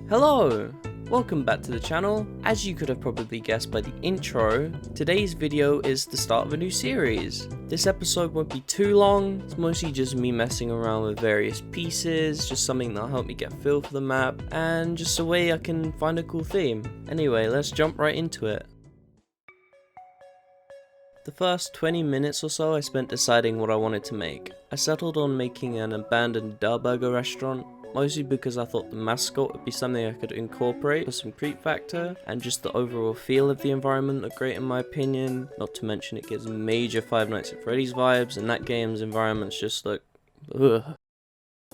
Hello! Welcome back to the channel. As you could have probably guessed by the intro, today's video is the start of a new series. This episode won't be too long, it's mostly just me messing around with various pieces, just something that'll help me get a feel for the map, and just a way I can find a cool theme. Anyway, let's jump right into it. The first 20 minutes or so I spent deciding what I wanted to make. I settled on making an abandoned burger restaurant, mostly because I thought the mascot would be something I could incorporate for some creep factor, and just the overall feel of the environment looked great in my opinion, not to mention it gives major Five Nights at Freddy's vibes, and that game's environments just look ugh.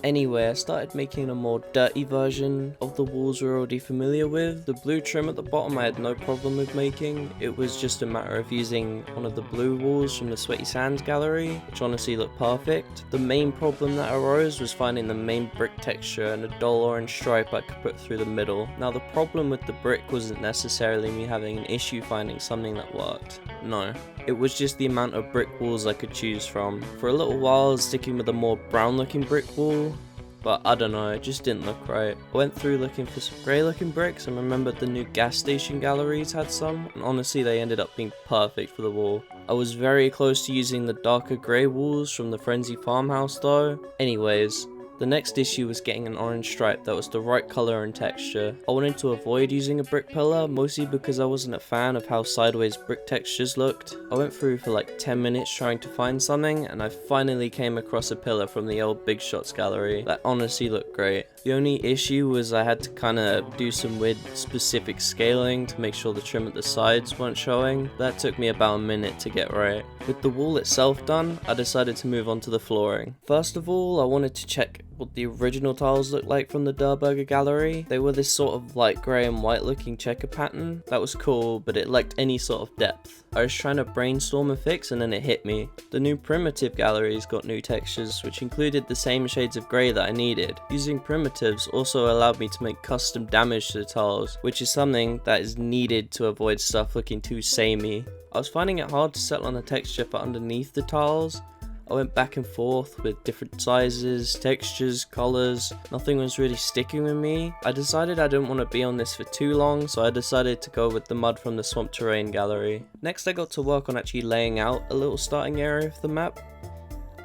Anyway, I started making a more dirty version of the walls we're already familiar with. The blue trim at the bottom I had no problem with making, it was just a matter of using one of the blue walls from the Sweaty Sands gallery, which honestly looked perfect. The main problem that arose was finding the main brick texture and a dull orange stripe I could put through the middle. Now the problem with the brick wasn't necessarily me having an issue finding something that worked. No. It was just the amount of brick walls I could choose from. For a little while I was sticking with a more brown looking brick wall, but I don't know, it just didn't look right. I went through looking for some grey looking bricks and remembered the new gas station galleries had some, and honestly they ended up being perfect for the wall. I was very close to using the darker grey walls from the Frenzy farmhouse though. Anyways, the next issue was getting an orange stripe that was the right colour and texture. I wanted to avoid using a brick pillar, mostly because I wasn't a fan of how sideways brick textures looked. I went through for like 10 minutes trying to find something, and I finally came across a pillar from the old Big Shots gallery that honestly looked great. The only issue was I had to kinda do some weird specific scaling to make sure the trim at the sides weren't showing. That took me about a minute to get right. With the wall itself done, I decided to move on to the flooring. First of all, I wanted to check what the original tiles looked like from the Burger gallery. They were this sort of light grey and white looking checker pattern. That was cool, but it lacked any sort of depth. I was trying to brainstorm a fix and then it hit me. The new primitive galleries got new textures which included the same shades of grey that I needed. Using primitives also allowed me to make custom damage to the tiles, which is something that is needed to avoid stuff looking too samey. I was finding it hard to settle on a texture for underneath the tiles. I went back and forth with different sizes, textures, colours, nothing was really sticking with me. I decided I didn't want to be on this for too long, so I decided to go with the mud from the Swamp Terrain gallery. Next I got to work on actually laying out a little starting area for the map.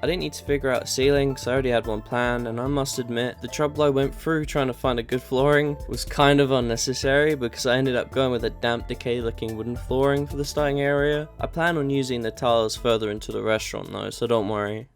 I didn't need to figure out a ceiling because I already had one planned, and I must admit, the trouble I went through trying to find a good flooring was kind of unnecessary because I ended up going with a damp decay looking wooden flooring for the starting area. I plan on using the tiles further into the restaurant though, so don't worry.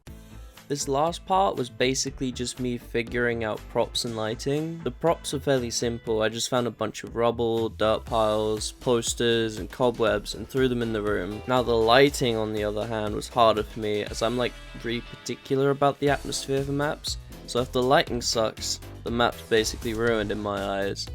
This last part was basically just me figuring out props and lighting. The props were fairly simple. I just found a bunch of rubble, dirt piles, posters and cobwebs and threw them in the room. Now the lighting on the other hand was harder for me as I'm like really particular about the atmosphere of the maps. So if the lighting sucks, the map's basically ruined in my eyes.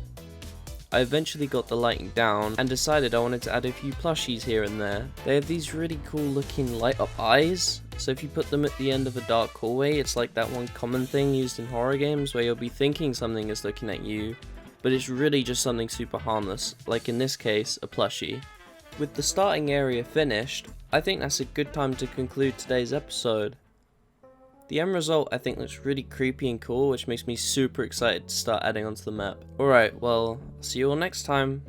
I eventually got the lighting down and decided I wanted to add a few plushies here and there. They have these really cool looking light up eyes, so if you put them at the end of a dark hallway, it's like that one common thing used in horror games where you'll be thinking something is looking at you, but it's really just something super harmless, like in this case, a plushie. With the starting area finished, I think that's a good time to conclude today's episode. The end result I think looks really creepy and cool, which makes me super excited to start adding onto the map. Alright, well, see you all next time.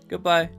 Goodbye.